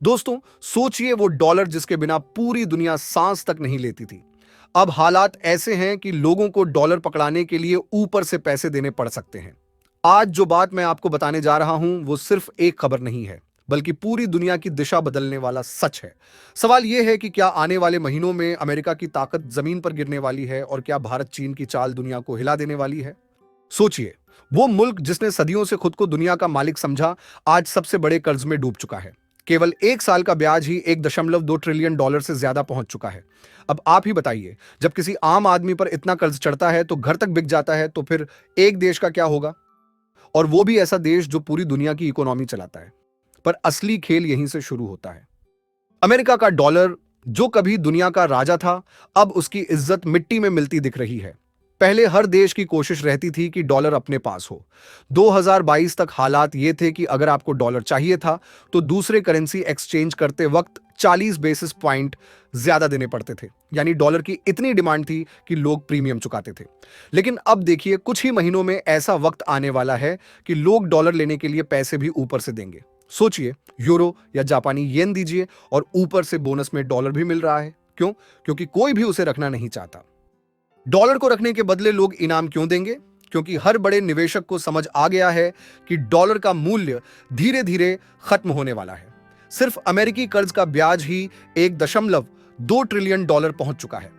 दोस्तों, सोचिए वो डॉलर जिसके बिना पूरी दुनिया सांस तक नहीं लेती थी। अब हालात ऐसे हैं कि लोगों को डॉलर पकड़ाने के लिए ऊपर से पैसे देने पड़ सकते हैं। आज जो बात मैं आपको बताने जा रहा हूं वो सिर्फ एक खबर नहीं है, बल्कि पूरी दुनिया की दिशा बदलने वाला सच है। सवाल यह है कि क्या आने वाले महीनों में अमेरिका की ताकत जमीन पर गिरने वाली है और क्या भारत चीन की चाल दुनिया को हिला देने वाली है। सोचिए, वो मुल्क जिसने सदियों से खुद को दुनिया का मालिक समझा, आज सबसे बड़े कर्ज में डूब चुका है। केवल एक साल का ब्याज ही 1.2 ट्रिलियन डॉलर से ज्यादा पहुंच चुका है। अब आप ही बताइए, जब किसी आम आदमी पर इतना कर्ज चढ़ता है तो घर तक बिक जाता है, तो फिर एक देश का क्या होगा? और वो भी ऐसा देश जो पूरी दुनिया की इकोनॉमी चलाता है। पर असली खेल यहीं से शुरू होता है। अमेरिका का डॉलर, जो कभी दुनिया का राजा था, अब उसकी इज्जत मिट्टी में मिलती दिख रही है। पहले हर देश की कोशिश रहती थी कि डॉलर अपने पास हो। 2022 तक हालात ये थे कि अगर आपको डॉलर चाहिए था तो दूसरे करेंसी एक्सचेंज करते वक्त 40 बेसिस पॉइंट ज्यादा देने पड़ते थे। यानी डॉलर की इतनी डिमांड थी कि लोग प्रीमियम चुकाते थे। लेकिन अब देखिए, कुछ ही महीनों में ऐसा वक्त आने वाला है कि लोग डॉलर लेने के लिए पैसे भी ऊपर से देंगे। सोचिए, यूरो या जापानी येन दीजिए और ऊपर से बोनस में डॉलर भी मिल रहा है। क्यों? क्योंकि कोई भी उसे रखना नहीं चाहता। डॉलर को रखने के बदले लोग इनाम क्यों देंगे? क्योंकि हर बड़े निवेशक को समझ आ गया है कि डॉलर का मूल्य धीरे धीरे खत्म होने वाला है। सिर्फ अमेरिकी कर्ज का ब्याज ही 1.2 ट्रिलियन डॉलर पहुंच चुका है।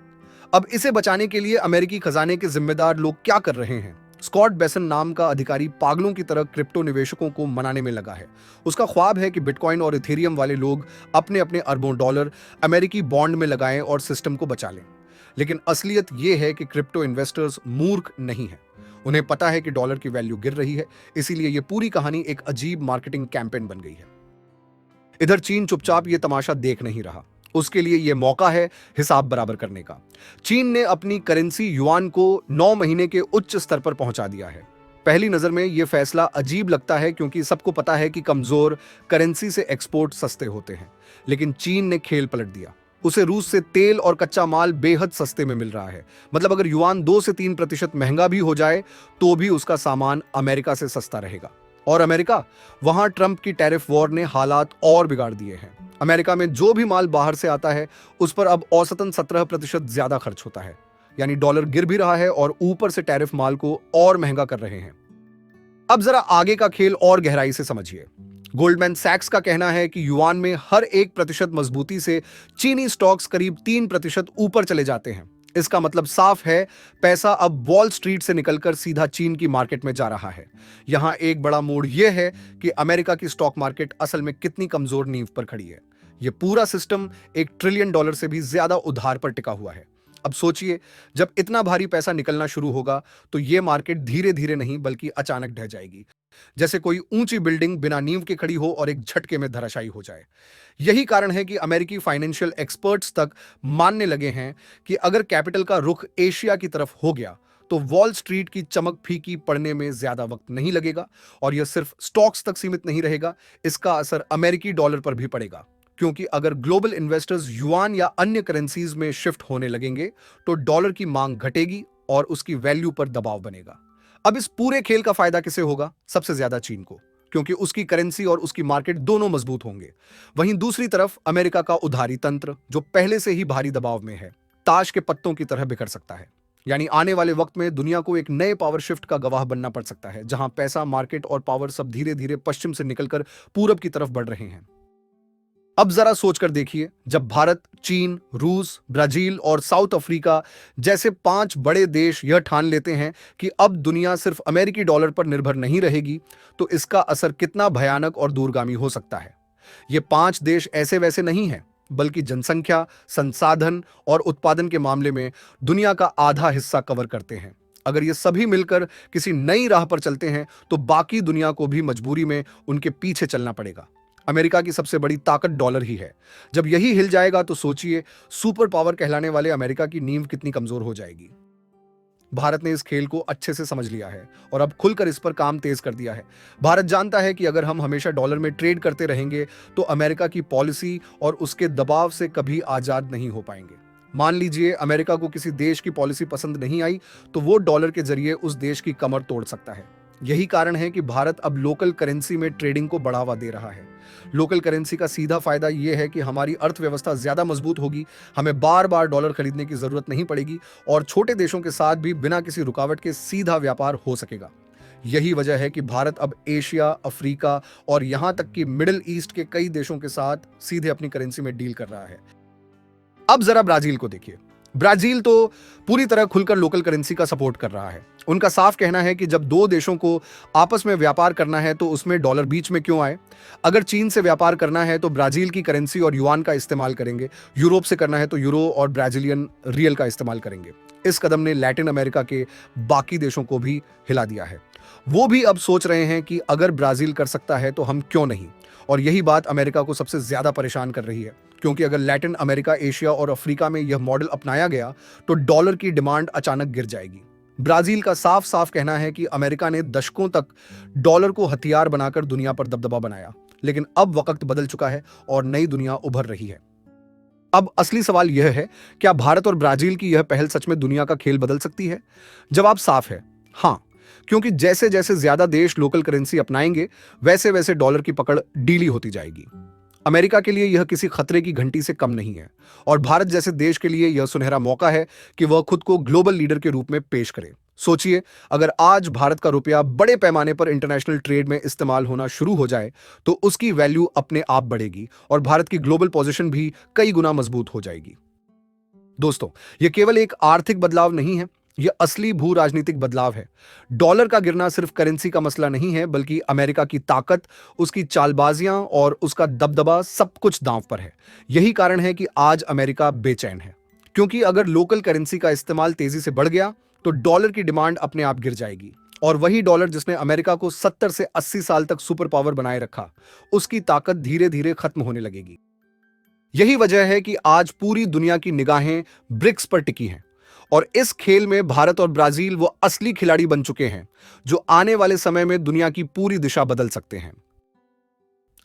अब इसे बचाने के लिए अमेरिकी खजाने के जिम्मेदार लोग क्या कर रहे हैं? स्कॉट बेसन नाम का अधिकारी पागलों की तरह क्रिप्टो निवेशकों को मनाने में लगा है। उसका ख्वाब है कि बिटकॉइन और इथेरियम वाले लोग अपने अपने अरबों डॉलर अमेरिकी बॉन्ड में लगाएं और सिस्टम को बचा लें। लेकिन असलियत यह है कि क्रिप्टो इन्वेस्टर्स मूर्ख नहीं हैं। उन्हें पता है कि डॉलर की वैल्यू गिर रही है, इसीलिए यह पूरी कहानी एक अजीब मार्केटिंग कैंपेन बन गई है। इधर चीन चुपचाप ये तमाशा देख नहीं रहा। उसके लिए यह मौका है हिसाब बराबर करने का। चीन ने अपनी करेंसी युआन को 9 महीने के उच्च स्तर पर पहुंचा दिया है। पहली नजर में यह फैसला अजीब लगता है, क्योंकि सबको पता है कि कमजोर करेंसी से एक्सपोर्ट सस्ते होते हैं। लेकिन चीन ने खेल पलट दिया। उसे रूस से तेल और कच्चा माल बेहद सस्ते में मिल रहा है। मतलब अगर युआन 2 से 3% महंगा भी हो जाए तो भी उसका सामान अमेरिका से सस्ता रहेगा। और अमेरिका, वहां ट्रंप की टैरिफ वॉर ने हालात और बिगाड़ दिए हैं। अमेरिका में जो भी माल बाहर से आता है उस पर अब औसतन 17% ज्यादा खर्च होता है। यानी डॉलर गिर भी रहा है और ऊपर से टैरिफ माल को और महंगा कर रहे हैं। अब जरा आगे का खेल और गहराई से समझिए। गोल्डमैन सैक्स का कहना है कि युआन में हर 1% मजबूती से चीनी स्टॉक्स करीब 3% ऊपर चले जाते हैं। इसका मतलब साफ है, पैसा अब वॉल स्ट्रीट से निकलकर सीधा चीन की मार्केट में जा रहा है। यहां एक बड़ा मोड़ यह है कि अमेरिका की स्टॉक मार्केट असल में कितनी कमजोर नींव पर खड़ी है। यह पूरा सिस्टम $1 ट्रिलियन से भी ज्यादा उधार पर टिका हुआ है। अब सोचिए, जब इतना भारी पैसा निकलना शुरू होगा तो यह मार्केट धीरे धीरे नहीं बल्कि अचानक ढह जाएगी। जैसे कोई ऊंची बिल्डिंग बिना नींव के खड़ी हो और एक झटके में धराशायी हो जाए। यही कारण है कि अमेरिकी फाइनेंशियल एक्सपर्ट्स तक मानने लगे हैं कि अगर कैपिटल का रुख एशिया की तरफ हो गया तो वॉल स्ट्रीट की चमक फीकी पड़ने में ज्यादा वक्त नहीं लगेगा। और यह सिर्फ स्टॉक्स तक सीमित नहीं रहेगा, इसका असर अमेरिकी डॉलर पर भी पड़ेगा। क्योंकि अगर ग्लोबल इन्वेस्टर्स युआन या अन्य करेंसीज में शिफ्ट होने लगेंगे तो डॉलर की मांग घटेगी और उसकी वैल्यू पर दबाव बनेगा। अब इस पूरे खेल का फायदा किसे होगा? सबसे ज्यादा चीन को, क्योंकि उसकी करेंसी और उसकी मार्केट दोनों मजबूत होंगे। वहीं दूसरी तरफ अमेरिका का उधारी तंत्र, जो पहले से ही भारी दबाव में है, ताश के पत्तों की तरह बिखर सकता है। यानी आने वाले वक्त में दुनिया को एक नए पावर शिफ्ट का गवाह बनना पड़ सकता है, जहां पैसा, मार्केट और पावर सब धीरे धीरे पश्चिम से निकलकर पूरब की तरफ बढ़ रहे हैं। अब जरा सोचकर देखिए, जब भारत, चीन, रूस, ब्राजील और साउथ अफ्रीका जैसे 5 बड़े देश यह ठान लेते हैं कि अब दुनिया सिर्फ अमेरिकी डॉलर पर निर्भर नहीं रहेगी, तो इसका असर कितना भयानक और दूरगामी हो सकता है। ये 5 देश ऐसे वैसे नहीं हैं, बल्कि जनसंख्या, संसाधन और उत्पादन के मामले में दुनिया का आधा हिस्सा कवर करते हैं। अगर ये सभी मिलकर किसी नई राह पर चलते हैं तो बाकी दुनिया को भी मजबूरी में उनके पीछे चलना पड़ेगा। अमेरिका की सबसे बड़ी ताकत डॉलर ही है। जब यही हिल जाएगा तो सोचिए, सुपर पावर कहलाने वाले अमेरिका की नींव कितनी कमजोर हो जाएगी। भारत ने इस खेल को अच्छे से समझ लिया है और अब खुलकर इस पर काम तेज कर दिया है। भारत जानता है कि अगर हम हमेशा डॉलर में ट्रेड करते रहेंगे तो अमेरिका की पॉलिसी और उसके दबाव से कभी आजाद नहीं हो पाएंगे। मान लीजिए अमेरिका को किसी देश की पॉलिसी पसंद नहीं आई तो वो डॉलर के जरिए उस देश की कमर तोड़ सकता है। यही कारण है कि भारत अब लोकल करेंसी में ट्रेडिंग को बढ़ावा दे रहा है। लोकल करेंसी का सीधा फायदा यह है कि हमारी अर्थव्यवस्था ज्यादा मजबूत होगी, हमें बार बार डॉलर खरीदने की जरूरत नहीं पड़ेगी और छोटे देशों के साथ भी बिना किसी रुकावट के सीधा व्यापार हो सकेगा। यही वजह है कि भारत अब एशिया, अफ्रीका और यहां तक कि मिडिल ईस्ट के कई देशों के साथ सीधे अपनी करेंसी में डील कर रहा है। अब जरा ब्राजील को देखिए। ब्राजील तो पूरी तरह खुलकर लोकल करेंसी का सपोर्ट कर रहा है। उनका साफ कहना है कि जब दो देशों को आपस में व्यापार करना है तो उसमें डॉलर बीच में क्यों आए। अगर चीन से व्यापार करना है तो ब्राजील की करेंसी और युआन का इस्तेमाल करेंगे, यूरोप से करना है तो यूरो और ब्राजीलियन रियल का इस्तेमाल करेंगे। इस कदम ने लैटिन अमेरिका के बाकी देशों को भी हिला दिया है। वो भी अब सोच रहे हैं कि अगर ब्राजील कर सकता है तो हम क्यों नहीं। और यही बात अमेरिका को सबसे ज्यादा परेशान कर रही है, क्योंकि अगर लैटिन अमेरिका, एशिया और अफ्रीका में यह मॉडल अपनाया गया तो डॉलर की डिमांड अचानक गिर जाएगी। ब्राजील का साफ साफ कहना है कि अमेरिका ने दशकों तक डॉलर को हथियार बनाकर दुनिया पर दबदबा बनाया, लेकिन अब वक्त बदल चुका है और नई दुनिया उभर रही है। अब असली सवाल यह है, क्या भारत और ब्राजील की यह पहल सच में दुनिया का खेल बदल सकती है? जवाब साफ है, हाँ। क्योंकि जैसे जैसे ज्यादा देश लोकल करेंसी अपनाएंगे, वैसे वैसे डॉलर की पकड़ ढीली होती जाएगी। अमेरिका के लिए यह किसी खतरे की घंटी से कम नहीं है और भारत जैसे देश के लिए यह सुनहरा मौका है कि वह खुद को ग्लोबल लीडर के रूप में पेश करे। सोचिए, अगर आज भारत का रुपया बड़े पैमाने पर इंटरनेशनल ट्रेड में इस्तेमाल होना शुरू हो जाए तो उसकी वैल्यू अपने आप बढ़ेगी और भारत की ग्लोबल पोजीशन भी कई गुना मजबूत हो जाएगी। दोस्तों, यह केवल एक आर्थिक बदलाव नहीं है, यह असली भू राजनीतिक बदलाव है। डॉलर का गिरना सिर्फ करेंसी का मसला नहीं है, बल्कि अमेरिका की ताकत, उसकी चालबाजियां और उसका दबदबा सब कुछ दांव पर है। यही कारण है कि आज अमेरिका बेचैन है, क्योंकि अगर लोकल करेंसी का इस्तेमाल तेजी से बढ़ गया तो डॉलर की डिमांड अपने आप गिर जाएगी और वही डॉलर जिसने अमेरिका को 70 से 80 साल तक सुपर पावर बनाए रखा, उसकी ताकत धीरे धीरे खत्म होने लगेगी। यही वजह है कि आज पूरी दुनिया की निगाहें ब्रिक्स पर टिकी हैं और इस खेल में भारत और ब्राजील वो असली खिलाड़ी बन चुके हैं जो आने वाले समय में दुनिया की पूरी दिशा बदल सकते हैं।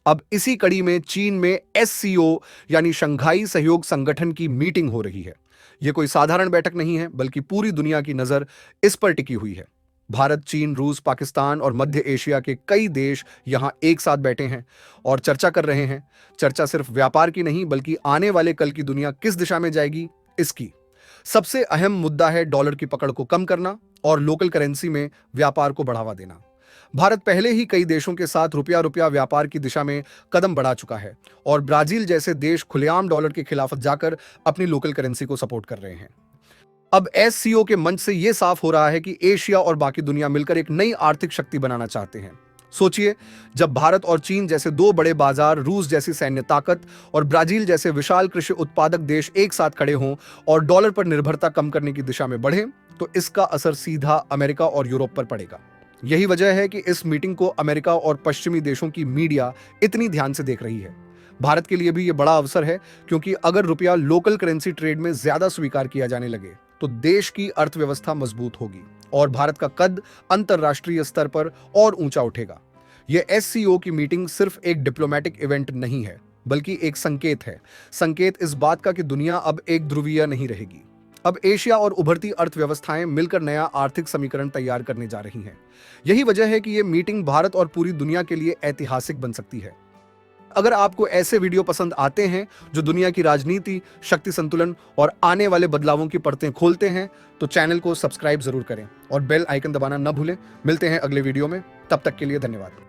अब इसी कड़ी में चीन में एससीओ यानी शंघाई सहयोग संगठन की मीटिंग हो रही है। यह कोई साधारण बैठक नहीं है, बल्कि पूरी दुनिया की नजर इस पर टिकी हुई है। भारत, चीन, रूस, पाकिस्तान और मध्य एशिया के कई देश यहां एक साथ बैठे हैं और चर्चा कर रहे हैं। चर्चा सिर्फ व्यापार की नहीं, बल्कि आने वाले कल की दुनिया किस दिशा में जाएगी इसकी। सबसे अहम मुद्दा है डॉलर की पकड़ को कम करना और लोकल करेंसी में व्यापार को बढ़ावा देना। भारत पहले ही कई देशों के साथ रुपया रुपया व्यापार की दिशा में कदम बढ़ा चुका है और ब्राजील जैसे देश खुलेआम डॉलर के खिलाफ जाकर अपनी लोकल करेंसी को सपोर्ट कर रहे हैं। अब एससीओ के मंच से यह साफ हो रहा है कि एशिया और बाकी दुनिया मिलकर एक नई आर्थिक शक्ति बनाना चाहते हैं। सोचिए, जब भारत और चीन जैसे दो बड़े बाजार, रूस जैसी सैन्य ताकत और ब्राजील जैसे विशाल कृषि उत्पादक देश एक साथ खड़े हों और डॉलर पर निर्भरता कम करने की दिशा में बढ़े, तो इसका असर सीधा अमेरिका और यूरोप पर पड़ेगा। यही वजह है कि इस मीटिंग को अमेरिका और पश्चिमी देशों की मीडिया इतनी ध्यान से देख रही है। भारत के लिए भी यह बड़ा अवसर है, क्योंकि अगर रुपया लोकल करेंसी ट्रेड में ज्यादा स्वीकार किया जाने लगे तो देश की अर्थव्यवस्था मजबूत होगी और भारत का कद अंतरराष्ट्रीय स्तर पर और ऊंचा उठेगा। यह एससीओ की मीटिंग सिर्फ एक डिप्लोमेटिक इवेंट नहीं है, बल्कि एक संकेत है। संकेत इस बात का कि दुनिया अब एक ध्रुवीय नहीं रहेगी। अब एशिया और उभरती अर्थव्यवस्थाएं मिलकर नया आर्थिक समीकरण तैयार करने जा रही हैं। यही वजह है कि यह मीटिंग भारत और पूरी दुनिया के लिए ऐतिहासिक बन सकती है। अगर आपको ऐसे वीडियो पसंद आते हैं जो दुनिया की राजनीति, शक्ति संतुलन और आने वाले बदलावों की परतें खोलते हैं, तो चैनल को सब्सक्राइब जरूर करें और बेल आइकन दबाना न भूलें। मिलते हैं अगले वीडियो में, तब तक के लिए धन्यवाद।